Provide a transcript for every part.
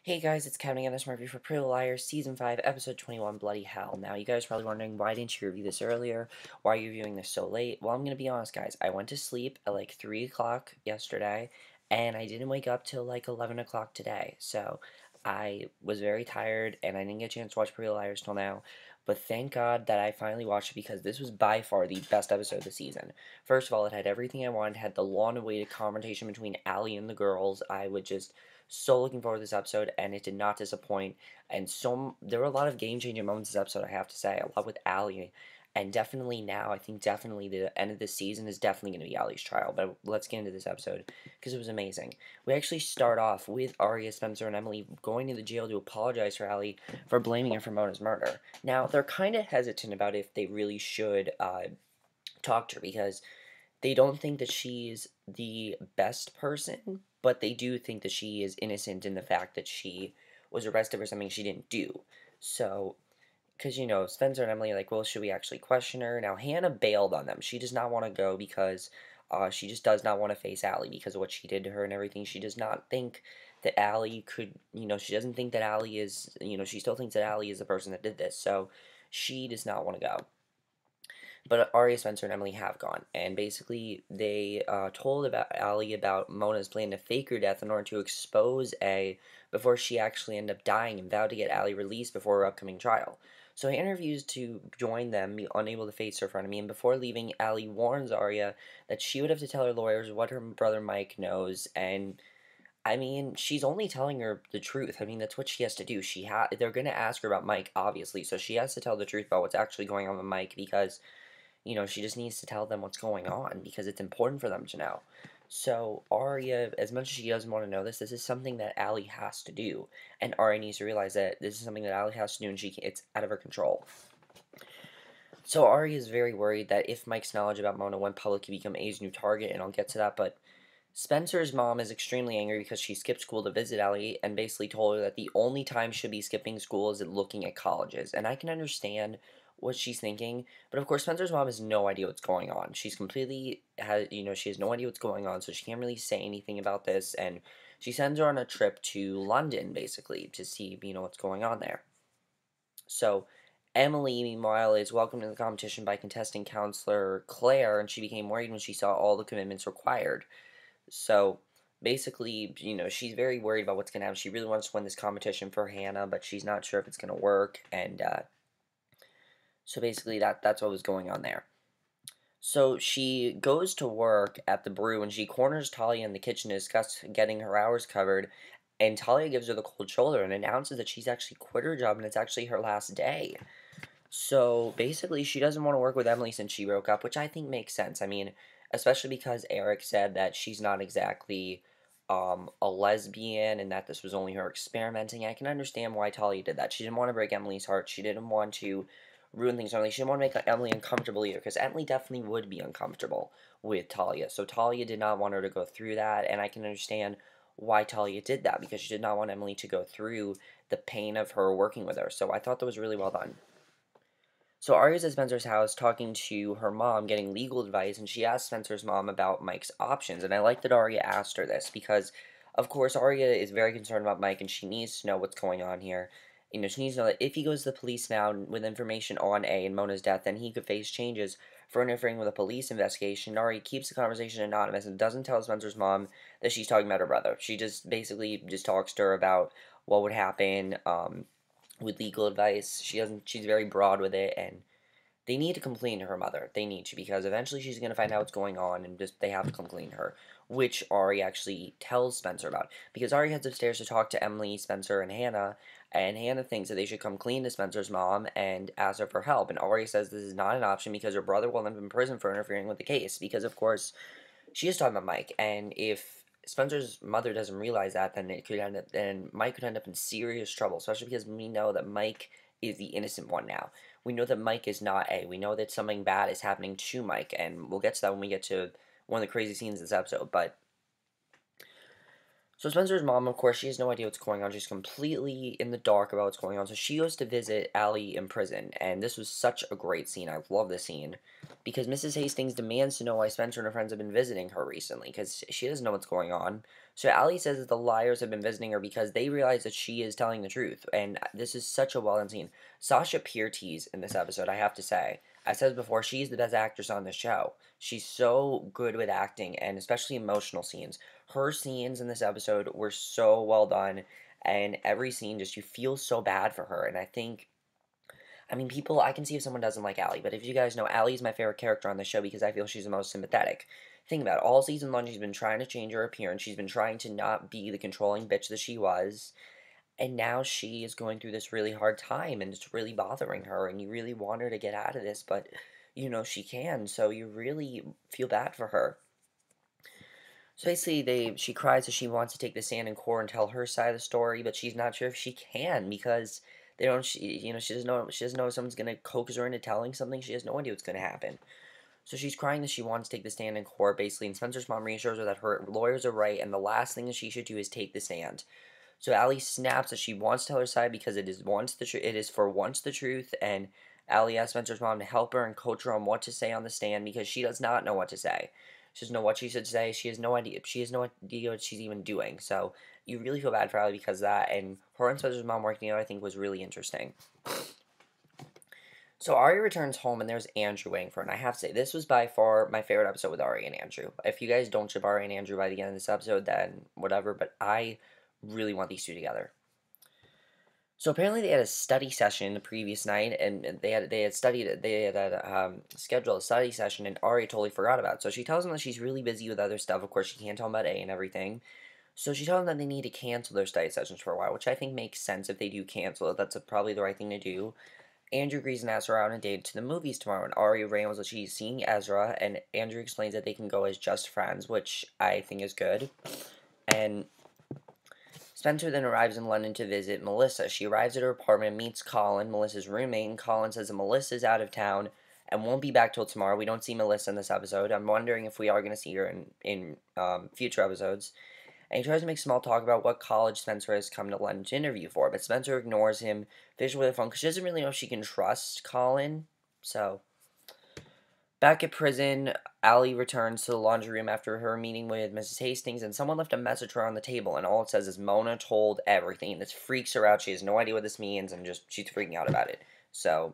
Hey guys, it's Kevin again. This is my review for Pretty Little Liars, Season 5, Episode 21, Bloody Hell. Now, you guys are probably wondering, why didn't you review this earlier? Why are you reviewing this so late? Well, I'm going to be honest, guys. I went to sleep at like 3 o'clock yesterday, and I didn't wake up till like 11 o'clock today. So, I was very tired, and I didn't get a chance to watch Pretty Little Liars till now. But thank God that I finally watched it, because this was by far the best episode of the season. First of all, it had everything I wanted. It had the long-awaited confrontation between Allie and the girls. I would just so looking forward to this episode, and it did not disappoint. And there were a lot of game-changing moments this episode, I have to say. A lot with Allie, and definitely now, I think definitely the end of this season is definitely going to be Allie's trial. But let's get into this episode, because it was amazing. We actually start off with Aria, Spencer, and Emily going to the jail to apologize for Allie for blaming her for Mona's murder. Now, they're kind of hesitant about if they really should talk to her, because they don't think that she's the best person, but they do think that she is innocent in the fact that she was arrested for something she didn't do. So, because, Spencer and Emily are like, well, should we actually question her? Now, Hannah bailed on them. She does not want to go because she just does not want to face Allie because of what she did to her and everything. She does not think that Allie could, she doesn't think that Allie is, she still thinks that Allie is the person that did this. So, she does not want to go. But Arya, Spencer, and Emily have gone, and basically they told about Allie about Mona's plan to fake her death in order to expose A before she actually ended up dying, and vowed to get Allie released before her upcoming trial. So Hannah refuses to join them, unable to face her frenemy, and before leaving, Allie warns Arya that she would have to tell her lawyers what her brother Mike knows, and I mean, she's only telling her the truth. I mean, that's what she has to do. They're going to ask her about Mike, obviously, so she has to tell the truth about what's actually going on with Mike, because she just needs to tell them what's going on because it's important for them to know. So Arya, as much as she doesn't want to know this is something that Allie has to do, and Arya needs to realize that this is something that Allie has to do, and it's out of her control. So Arya is very worried that if Mike's knowledge about Mona went public, he become A's new target, and I'll get to that, but Spencer's mom is extremely angry because she skipped school to visit Allie and basically told her that the only time she'll be skipping school is looking at colleges. And I can understand what she's thinking, but of course Spencer's mom has no idea what's going on. She's completely she has no idea what's going on, so she can't really say anything about this, and she sends her on a trip to London basically to see, what's going on there. So Emily, meanwhile, is welcomed to the competition by contesting counselor Claire, and she became worried when she saw all the commitments required. So basically, she's very worried about what's going to happen. She really wants to win this competition for Hannah, but she's not sure if it's going to work. And so basically, that's what was going on there. So she goes to work at the brew, and she corners Talia in the kitchen to discuss getting her hours covered. And Talia gives her the cold shoulder and announces that she's actually quit her job, and it's actually her last day. So basically, she doesn't want to work with Emily since she broke up, which I think makes sense. I mean, especially because Eric said that she's not exactly a lesbian and that this was only her experimenting. I can understand why Talia did that. She didn't want to break Emily's heart. She didn't want to ruin things. She didn't want to make Emily uncomfortable either, because Emily definitely would be uncomfortable with Talia. So Talia did not want her to go through that, and I can understand why Talia did that, because she did not want Emily to go through the pain of her working with her. So I thought that was really well done. So Arya's at Spencer's house talking to her mom, getting legal advice, and she asked Spencer's mom about Mike's options. And I like that Arya asked her this because, of course, Arya is very concerned about Mike, and she needs to know what's going on here. She needs to know that if he goes to the police now with information on A and Mona's death, then he could face changes for interfering with a police investigation. Arya keeps the conversation anonymous and doesn't tell Spencer's mom that she's talking about her brother. She just basically just talks to her about what would happen, with legal advice. She's very broad with it, and they need to come clean to her mother. They need to, because eventually she's going to find out what's going on, and they have to come clean to her, which Ari actually tells Spencer about, because Ari heads upstairs to talk to Emily, Spencer, and Hannah thinks that they should come clean to Spencer's mom and ask her for help, and Ari says this is not an option because her brother will end up in prison for interfering with the case, because of course she is talking about Mike, and if Spencer's mother doesn't realize that, then Mike could end up in serious trouble, especially because we know that Mike is the innocent one now. We know that Mike is not A. We know that something bad is happening to Mike, and we'll get to that when we get to one of the crazy scenes of this episode, but So Spencer's mom, of course, she has no idea what's going on. She's completely in the dark about what's going on. So she goes to visit Allie in prison, and this was such a great scene. I love this scene because Mrs. Hastings demands to know why Spencer and her friends have been visiting her recently because she doesn't know what's going on. So Allie says that the liars have been visiting her because they realize that she is telling the truth, and this is such a well-done scene. Sasha Piertes in this episode, I have to say, I said before, she's the best actress on the show. She's so good with acting, and especially emotional scenes. Her scenes in this episode were so well done, and every scene just you feel so bad for her. And I mean, people, I can see if someone doesn't like Allie, but if you guys know, Allie's my favorite character on the show because I feel she's the most sympathetic. Think about it, all season long, she's been trying to change her appearance. She's been trying to not be the controlling bitch that she was, and now she is going through this really hard time, and it's really bothering her. And you really want her to get out of this, but she can. So you really feel bad for her. So basically, she cries that she wants to take the stand in court and tell her side of the story, but she's not sure if she can because they don't. She doesn't know if someone's gonna coax her into telling something. She has no idea what's gonna happen. So she's crying that she wants to take the stand in court, basically. And Spencer's mom reassures her that her lawyers are right, and the last thing that she should do is take the stand. So Allie snaps that she wants to tell her side because it is for once the truth, and Allie asks Spencer's mom to help her and coach her on what to say on the stand because she does not know what to say. She doesn't know what she should say. She has no idea. She has no idea what she's even doing. So you really feel bad for Allie because of that. And her and Spencer's mom working out, I think, was really interesting. So Aria returns home and there's Andrew waiting for her. And I have to say, this was by far my favorite episode with Aria and Andrew. If you guys don't ship Aria and Andrew by the end of this episode, then whatever. But I really want these two together. So apparently they had a study session the previous night, and they had scheduled a study session, and Aria totally forgot about it. So she tells them that she's really busy with other stuff. Of course, she can't tell them about A and everything. So she tells them that they need to cancel their study sessions for a while, which I think makes sense if they do cancel it. That's probably the right thing to do. Andrew agrees and asks her out on a date to the movies tomorrow, and Aria rambles that she's seeing Ezra, and Andrew explains that they can go as just friends, which I think is good. And Spencer then arrives in London to visit Melissa. She arrives at her apartment and meets Colin, Melissa's roommate, and Colin says that Melissa's out of town and won't be back till tomorrow. We don't see Melissa in this episode. I'm wondering if we are going to see her in future episodes. And he tries to make small talk about what college Spencer has come to London to interview for, but Spencer ignores him, visually with her phone, because she doesn't really know if she can trust Colin. So back at prison, Allie returns to the laundry room after her meeting with Mrs. Hastings, and someone left a message for her on the table, and all it says is Mona told everything, and this freaks her out. She has no idea what this means, and she's freaking out about it. So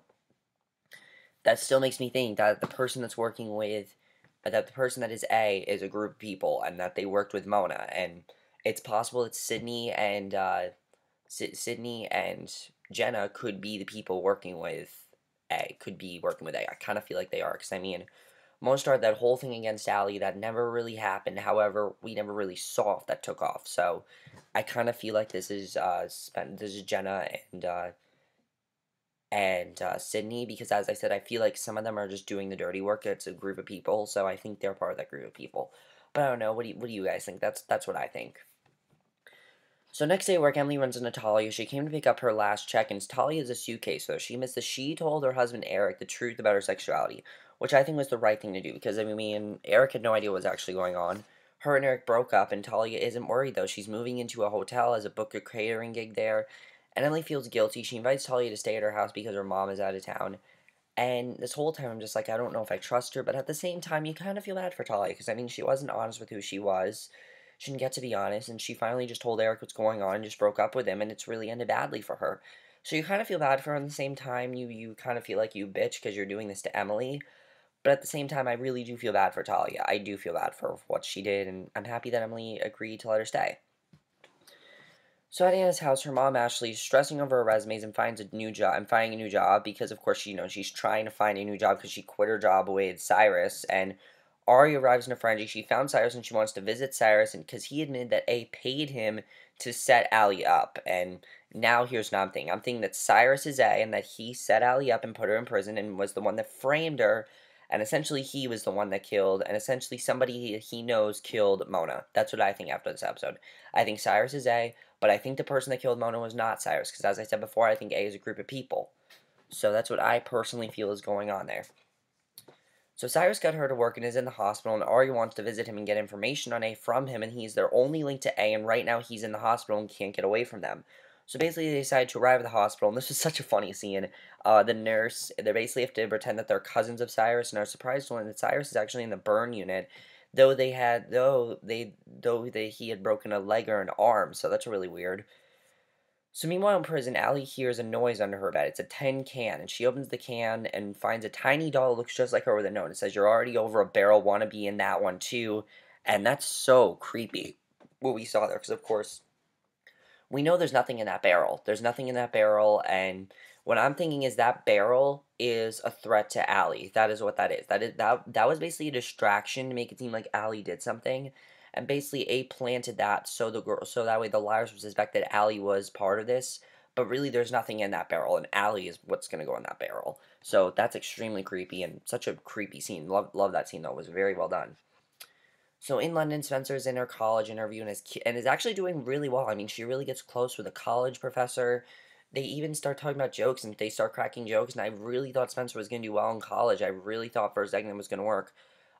that still makes me think that the person that is A is a group of people, and that they worked with Mona, and it's possible that Sydney and Jenna could be the people working with A. Could be working with A. I kind of feel like they are, because I mean, Mona started that whole thing against Allie that never really happened. However, we never really saw if that took off. So I kind of feel like this is Jenna and Sydney, because as I said, I feel like some of them are just doing the dirty work. It's a group of people, so I think they're part of that group of people. But I don't know. What do you guys think? That's what I think. So next day at work, Emily runs into Talia. She came to pick up her last check, and Talia is a suitcase, though. She admits that she told her husband Eric the truth about her sexuality, which I think was the right thing to do, because I mean, Eric had no idea what was actually going on. Her and Eric broke up, and Talia isn't worried, though. She's moving into a hotel as a book a catering gig there, and Emily feels guilty. She invites Talia to stay at her house because her mom is out of town. And this whole time, I'm just like, I don't know if I trust her, but at the same time, you kind of feel bad for Talia, because I mean, she wasn't honest with who she was. She didn't get to be honest, and she finally just told Eric what's going on and just broke up with him, and it's really ended badly for her. So you kind of feel bad for her, and at the same time, you kind of feel like you bitch because you're doing this to Emily. But at the same time, I really do feel bad for Talia. I do feel bad for what she did, and I'm happy that Emily agreed to let her stay. So at Anna's house, her mom Ashley is stressing over her resumes and finds a new job. And finding a new job because, of course, she's trying to find a new job because she quit her job with Cyrus. And Ari arrives in a frenzy. She found Cyrus and she wants to visit Cyrus, and because he admitted that A paid him to set Allie up. And now here's what I'm thinking. I'm thinking that Cyrus is A, and that he set Allie up and put her in prison and was the one that framed her. And essentially, he was the one that killed, and essentially somebody he knows killed Mona. That's what I think after this episode. I think Cyrus is A, but I think the person that killed Mona was not Cyrus, because as I said before, I think A is a group of people. So that's what I personally feel is going on there. So Cyrus got her to work and is in the hospital, and Aria wants to visit him and get information on A from him, and he's their only link to A, and right now he's in the hospital and can't get away from them. So basically they decide to arrive at the hospital, and this was such a funny scene. The nurse, they basically have to pretend that they're cousins of Cyrus, and are surprised to learn that Cyrus is actually in the burn unit, though he had broken a leg or an arm, so that's really weird. So meanwhile in prison, Allie hears a noise under her bed. It's a tin can, and she opens the can and finds a tiny doll that looks just like her with a note. It says, "You're already over a barrel, wanna be in that one too." And that's so creepy, what we saw there, because of course, we know there's nothing in that barrel. There's nothing in that barrel, and what I'm thinking is that barrel is a threat to Allie. That is what that is. That was basically a distraction to make it seem like Allie did something. And basically A planted that so that way the liars would suspect that Allie was part of this. But really there's nothing in that barrel, and Allie is what's gonna go in that barrel. So that's extremely creepy and such a creepy scene. Love that scene though. It was very well done. So in London, Spencer's in her college interview and is actually doing really well. I mean, she really gets close with a college professor. They even start talking about jokes and they start cracking jokes. And I really thought Spencer was going to do well in college. I really thought for a second it was going to work.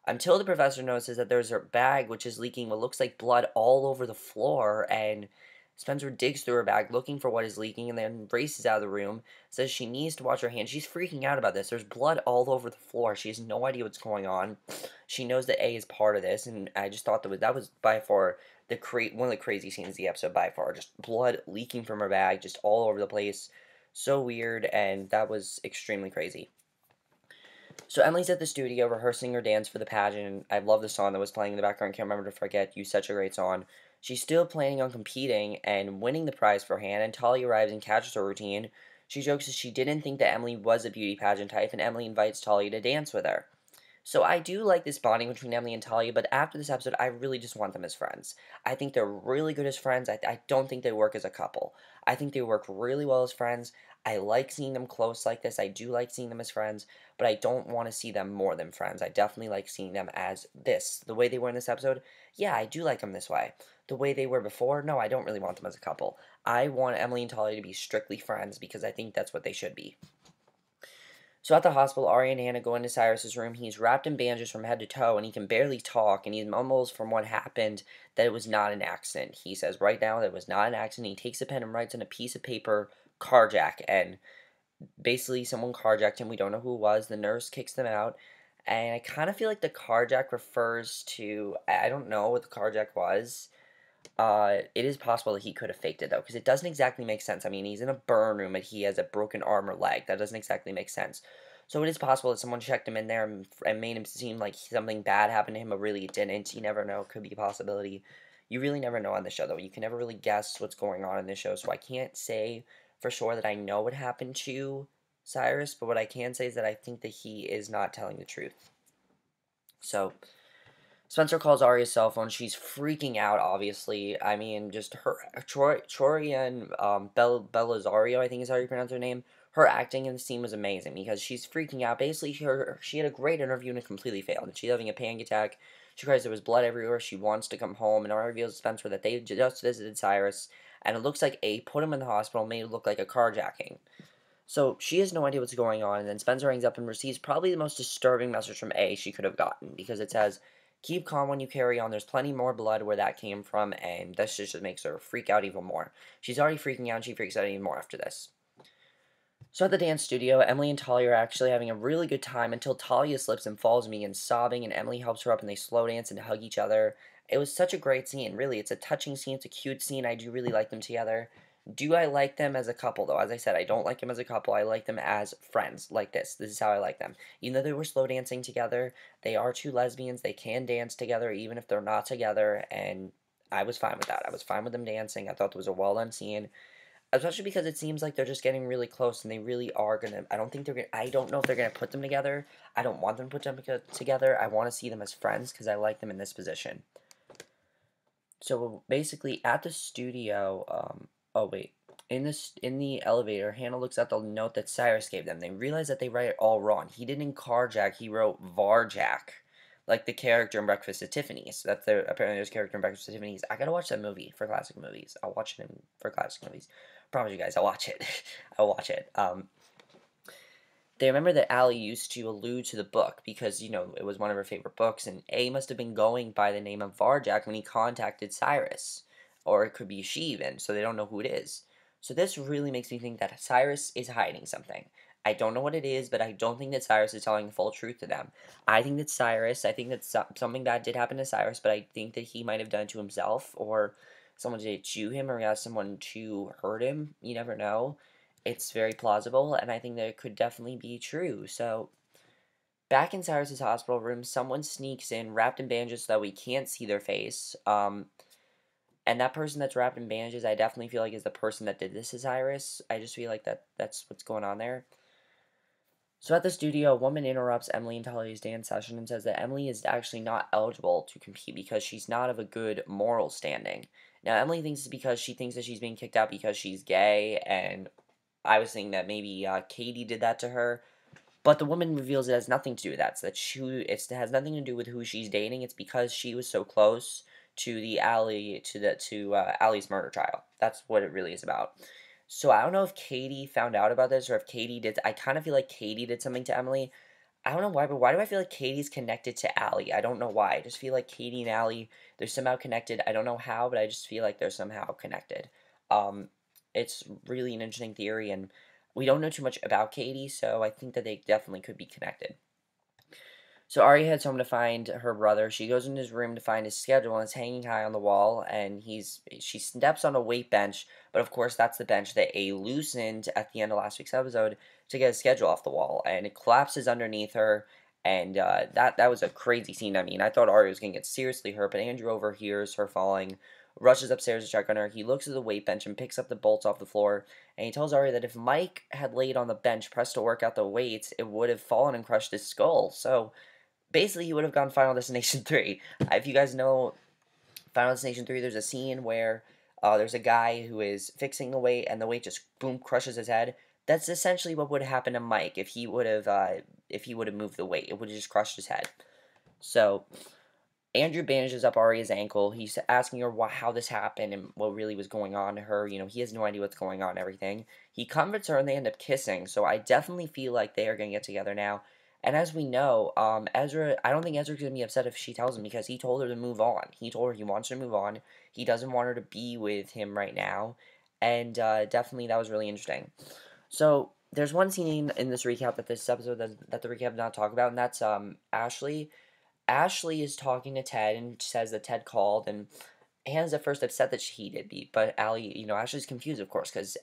Until the professor notices that there's a bag which is leaking what looks like blood all over the floor. And Spencer digs through her bag looking for what is leaking and then races out of the room. Says she needs to wash her hands. She's freaking out about this. There's blood all over the floor. She has no idea what's going on. She knows that A is part of this, and I just thought that was by far one of the crazy scenes of the episode by far. Just blood leaking from her bag, just all over the place. So weird, and that was extremely crazy. So Emily's at the studio rehearsing her dance for the pageant. I love the song that was playing in the background. Can't remember to forget. You such a great song. She's still planning on competing and winning the prize for her hand. And Talia arrives and catches her routine. She jokes that she didn't think that Emily was a beauty pageant type, and Emily invites Talia to dance with her. So I do like this bonding between Emily and Talia, but after this episode, I really just want them as friends. I think they're really good as friends. I don't think they work as a couple. I think they work really well as friends. I like seeing them close like this. I do like seeing them as friends, but I don't want to see them more than friends. I definitely like seeing them as this. The way they were in this episode, yeah, I do like them this way. The way they were before, no, I don't really want them as a couple. I want Emily and Talia to be strictly friends because I think that's what they should be. So at the hospital, Aria and Hannah go into Cyrus's room. He's wrapped in bandages from head to toe, and he can barely talk, and he mumbles from what happened that it was not an accident. He says right now that it was not an accident. He takes a pen and writes on a piece of paper, "Carjack," and basically someone carjacked him. We don't know who it was. The nurse kicks them out, and I kind of feel like the carjack refers to, I don't know what the carjack was. It is possible that he could have faked it, though, because it doesn't exactly make sense. I mean, he's in a burn room and he has a broken arm or leg. That doesn't exactly make sense. So it is possible that someone checked him in there and made him seem like something bad happened to him, but really it didn't. You never know. It could be a possibility. You really never know on this show, though. You can never really guess what's going on in this show, so I can't say for sure that I know what happened to Cyrus, but what I can say is that I think that he is not telling the truth. So Spencer calls Aria's cell phone. She's freaking out, obviously. I mean, just her, Troy and Belisario, I think is how you pronounce her name. Her acting in the scene was amazing because she's freaking out. Basically, she had a great interview and it completely failed. And she's having a panic attack. She cries there was blood everywhere. She wants to come home. And Aria reveals to Spencer that they just visited Cyrus. And it looks like A put him in the hospital, made it look like a carjacking. So she has no idea what's going on, and then Spencer hangs up and receives probably the most disturbing message from A she could have gotten, because it says, "Keep calm when you carry on, there's plenty more blood where that came from," and this just makes her freak out even more. She's already freaking out, and she freaks out even more after this. So at the dance studio, Emily and Talia are actually having a really good time until Talia slips and falls and begins sobbing, and Emily helps her up and they slow dance and hug each other. It was such a great scene, really. It's a touching scene, it's a cute scene, I do really like them together. Do I like them as a couple, though? As I said, I don't like them as a couple. I like them as friends, like this. This is how I like them. Even though they were slow dancing together, they are two lesbians. They can dance together, even if they're not together, and I was fine with that. I was fine with them dancing. I thought it was a well-done scene, especially because it seems like they're just getting really close, and they really are gonna. I don't think they're gonna. I don't know if they're gonna put them together. I don't want them to put them together. I want to see them as friends because I like them in this position. So basically, at the studio, oh wait, in the elevator, Hannah looks at the note that Cyrus gave them. They realize that they write it all wrong. He didn't carjack. He wrote Varjack, like the character in Breakfast at Tiffany's. That's apparently there's a character in Breakfast at Tiffany's. I gotta watch that movie for classic movies. I'll watch it for classic movies. Promise you guys, I'll watch it. I'll watch it. they remember that Allie used to allude to the book because, it was one of her favorite books, and A must have been going by the name of Varjack when he contacted Cyrus. Or it could be she even, so they don't know who it is. So this really makes me think that Cyrus is hiding something. I don't know what it is, but I don't think that Cyrus is telling the full truth to them. I think that something bad did happen to Cyrus, but I think that he might have done it to himself, or someone did chew him, or he has someone to hurt him. You never know. It's very plausible, and I think that it could definitely be true. So, back in Cyrus's hospital room, someone sneaks in, wrapped in bandages so that we can't see their face. And that person that's wrapped in bandages, I definitely feel like is the person that did this to Cyrus. I just feel like that's what's going on there. So at the studio, a woman interrupts Emily and Talia's dance session and says that Emily is actually not eligible to compete because she's not of a good moral standing. Now, Emily thinks it's because she thinks that she's being kicked out because she's gay, and I was thinking that maybe Katie did that to her. But the woman reveals it has nothing to do with that. So that it has nothing to do with who she's dating. It's because she was so close to Allie's murder trial. That's what it really is about. So I don't know if Katie found out about this or if Katie did. I kind of feel like Katie did something to Emily. I don't know why, but why do I feel like Katie's connected to Allie? I don't know why. I just feel like Katie and Allie, they're somehow connected. I don't know how, but I just feel like they're somehow connected. Um, it's really an interesting theory, and we don't know too much about Katie, so I think that they definitely could be connected. So Aria heads home to find her brother. She goes in his room to find his schedule, and it's hanging high on the wall, and she steps on a weight bench, but of course that's the bench that A loosened at the end of last week's episode to get his schedule off the wall, and it collapses underneath her, and that was a crazy scene. I mean, I thought Aria was going to get seriously hurt, but Andrew overhears her falling, rushes upstairs to check on her. He looks at the weight bench and picks up the bolts off the floor, and he tells Aria that if Mike had laid on the bench pressed to work out the weights, it would have fallen and crushed his skull. So basically, he would have gone Final Destination 3. If you guys know Final Destination 3, there's a scene where there's a guy who is fixing the weight, and the weight just, boom, crushes his head. That's essentially what would have happened to Mike if he would have moved the weight. It would have just crushed his head. So, Andrew bandages up Aria's ankle. He's asking her how this happened and what really was going on to her. He has no idea what's going on and everything. He comforts her and they end up kissing. So I definitely feel like they are going to get together now. And as we know, Ezra, I don't think Ezra's going to be upset if she tells him because he told her to move on. He told her he wants her to move on. He doesn't want her to be with him right now. And definitely that was really interesting. So there's one scene in this recap that this episode that the recap did not talk about, and that's Ashley. Ashley is talking to Ted and says that Ted called, and Hannah's at first upset that he did beat, but Allie, Ashley's confused, of course, because,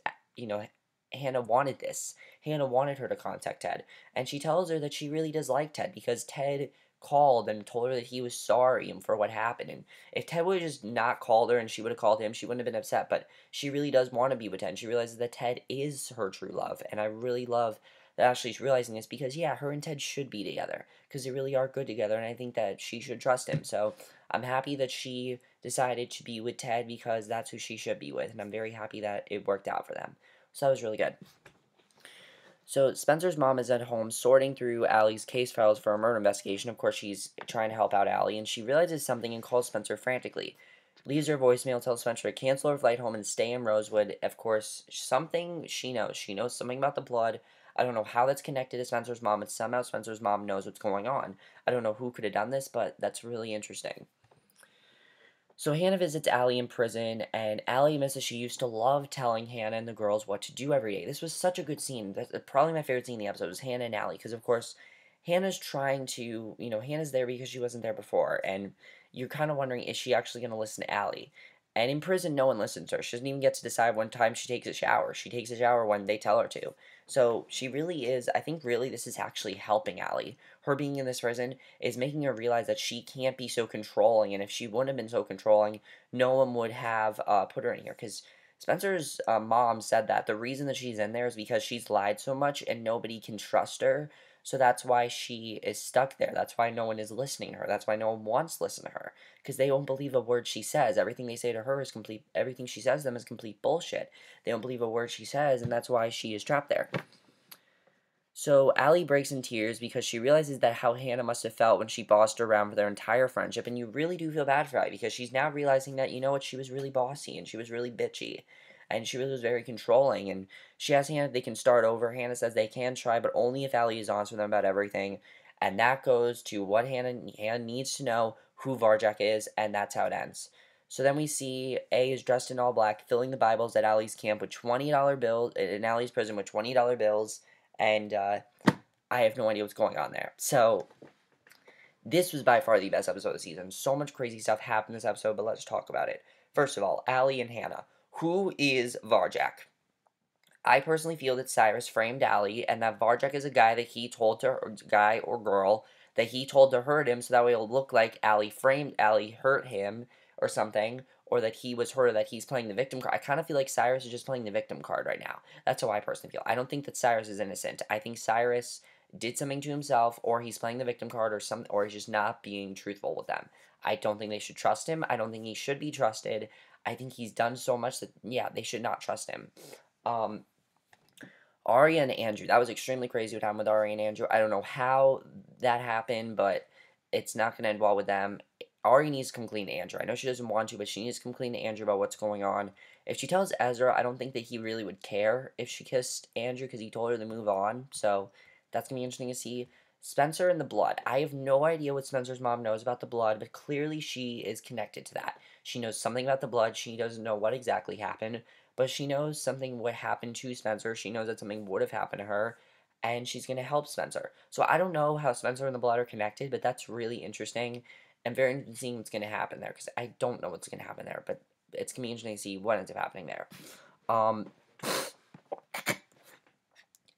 Hannah wanted this. Hannah wanted her to contact Ted, and she tells her that she really does like Ted because Ted called and told her that he was sorry for what happened, and if Ted would have just not called her and she would have called him, she wouldn't have been upset, but she really does want to be with Ted, and she realizes that Ted is her true love, and I really love that Ashley's realizing this because, yeah, her and Ted should be together because they really are good together, and I think that she should trust him. So I'm happy that she decided to be with Ted because that's who she should be with, and I'm very happy that it worked out for them. So that was really good. So Spencer's mom is at home sorting through Allie's case files for a murder investigation. Of course, she's trying to help out Allie, and she realizes something and calls Spencer frantically. Leaves her voicemail, tells Spencer to cancel her flight home and stay in Rosewood. Of course, something she knows. She knows something about the blood. I don't know how that's connected to Spencer's mom, but somehow Spencer's mom knows what's going on. I don't know who could have done this, but that's really interesting. So Hannah visits Allie in prison, and Allie misses she used to love telling Hannah and the girls what to do every day. This was such a good scene. That's probably my favorite scene in the episode was Hannah and Allie, because of course, Hannah's trying to, Hannah's there because she wasn't there before, and you're kind of wondering, is she actually going to listen to Allie? And in prison, no one listens to her. She doesn't even get to decide when time she takes a shower. She takes a shower when they tell her to. So she really is, I think really this is actually helping Allie. Her being in this prison is making her realize that she can't be so controlling, and if she wouldn't have been so controlling, no one would have put her in here, because Spencer's mom said that the reason that she's in there is because she's lied so much and nobody can trust her, so that's why she is stuck there. That's why no one is listening to her. That's why no one wants to listen to her, because they won't believe a word she says. Everything they say to her is complete, everything she says to them is complete bullshit. They don't believe a word she says, and that's why she is trapped there. So Allie breaks in tears because she realizes that how Hannah must have felt when she bossed her around for their entire friendship, and you really do feel bad for Allie because she's now realizing that, you know what, she was really bossy and she was really bitchy. and she really was very controlling, and she asks Hannah if they can start over. Hannah says they can try, but only if Allie is honest with them about everything, and that goes to what Hannah needs to know who Varjack is, and that's how it ends. So then we see A is dressed in all black, filling the Bibles at Allie's camp with $20 bills, in Allie's prison with $20 bills, and I have no idea what's going on there. So this was by far the best episode of the season. So much crazy stuff happened this episode, but let's talk about it. First of all, Allie and Hannah. Who is Varjack? I personally feel that Cyrus framed Allie, and that Varjack is a guy that he told to her, guy or girl, that he told to hurt him, so that way it'll look like Allie hurt him, or something, or that he was hurt, that he's playing the victim card. I kind of feel like Cyrus is just playing the victim card right now. That's how I personally feel. I don't think that Cyrus is innocent. I think Cyrus did something to himself, or he's playing the victim card, or he's just not being truthful with them. I don't think they should trust him. I don't think he should be trusted. I think he's done so much that, yeah, they should not trust him. Aria and Andrew. That was extremely crazy what happened with Aria and Andrew. I don't know how that happened, but it's not going to end well with them. Aria needs to come clean to Andrew. I know she doesn't want to, but she needs to come clean to Andrew about what's going on. If she tells Ezra, I don't think that he really would care if she kissed Andrew, because he told her to move on. So that's going to be interesting to see. Spencer and the blood. I have no idea what Spencer's mom knows about the blood, but clearly she is connected to that. She knows something about the blood. She doesn't know what exactly happened, but she knows something would happen to Spencer. She knows that something would have happened to her, and she's going to help Spencer. So I don't know how Spencer and the blood are connected, but that's really interesting, and very interesting to see what's going to happen there, because I don't know what's going to happen there, but it's going to be interesting to see what ends up happening there.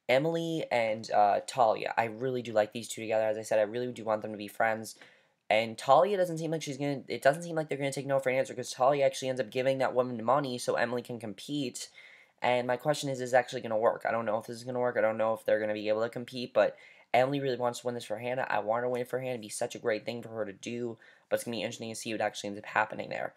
Emily and Talia. I really do like these two together. As I said, I really do want them to be friends. And Talia doesn't seem like it doesn't seem like they're gonna take no for an answer, because Talia actually ends up giving that woman money so Emily can compete. And my question is this actually gonna work? I don't know if this is gonna work. I don't know if they're gonna be able to compete, but Emily really wants to win this for Hannah. I want her to win it for Hannah. It'd be such a great thing for her to do, but it's gonna be interesting to see what actually ends up happening there.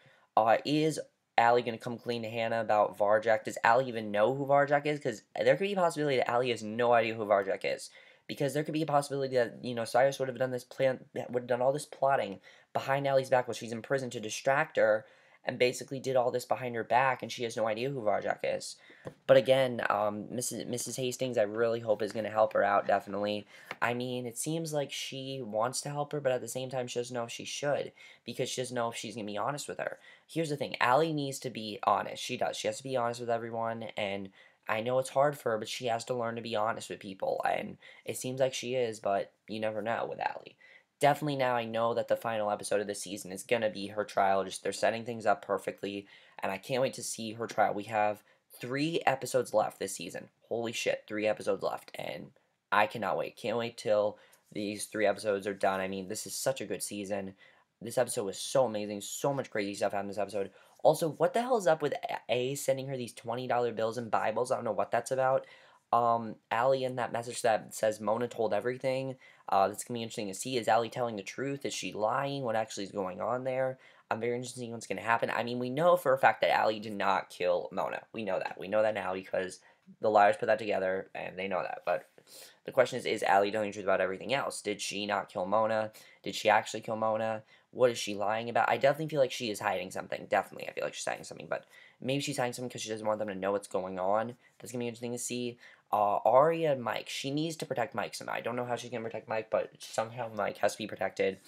Is Allie gonna come clean to Hannah about Varjack? Does Allie even know who Varjack is? Because there could be a possibility that Allie has no idea who Varjack is. Because there could be a possibility that, Cyrus would have done would have done all this plotting behind Allie's back while she's in prison to distract her, and basically did all this behind her back, and she has no idea who Varjack is. But again, Mrs. Hastings, I really hope is going to help her out, definitely. I mean, it seems like she wants to help her, but at the same time, she doesn't know if she should, because she doesn't know if she's going to be honest with her. Here's the thing, Allie needs to be honest. She does. She has to be honest with everyone, and I know it's hard for her, but she has to learn to be honest with people, and it seems like she is, but you never know with Allie. Definitely now I know that the final episode of the season is going to be her trial. Just they're setting things up perfectly, and I can't wait to see her trial. We have 3 episodes left this season. Holy shit, 3 episodes left, and I cannot wait. Can't wait till these 3 episodes are done. I mean, this is such a good season. This episode was so amazing. So much crazy stuff happened in this episode. Also, what the hell is up with A sending her these $20 bills and Bibles? I don't know what that's about. Allie in that message that says Mona told everything. That's going to be interesting to see. Is Allie telling the truth? Is she lying? What actually is going on there? I'm very interested in what's going to happen. I mean, we know for a fact that Allie did not kill Mona. We know that. We know that now because the liars put that together, and they know that. But the question is Allie telling the truth about everything else? Did she not kill Mona? Did she actually kill Mona? What is she lying about? I definitely feel like she is hiding something. Definitely, I feel like she's hiding something. But maybe she's hiding something because she doesn't want them to know what's going on. That's going to be interesting to see. Aria and Mike. She needs to protect Mike somehow. I don't know how she's going to protect Mike, but somehow Mike has to be protected.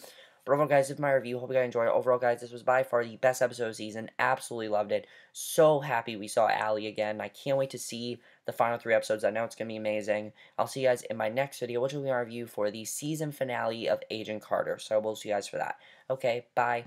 But overall, guys, this is my review. Hope you guys enjoyed it. Overall, guys, this was by far the best episode of the season. Absolutely loved it. So happy we saw Allie again. I can't wait to see the final 3 episodes. I know it's going to be amazing. I'll see you guys in my next video, which will be our review for the season finale of Agent Carter. So we'll see you guys for that. Okay, bye.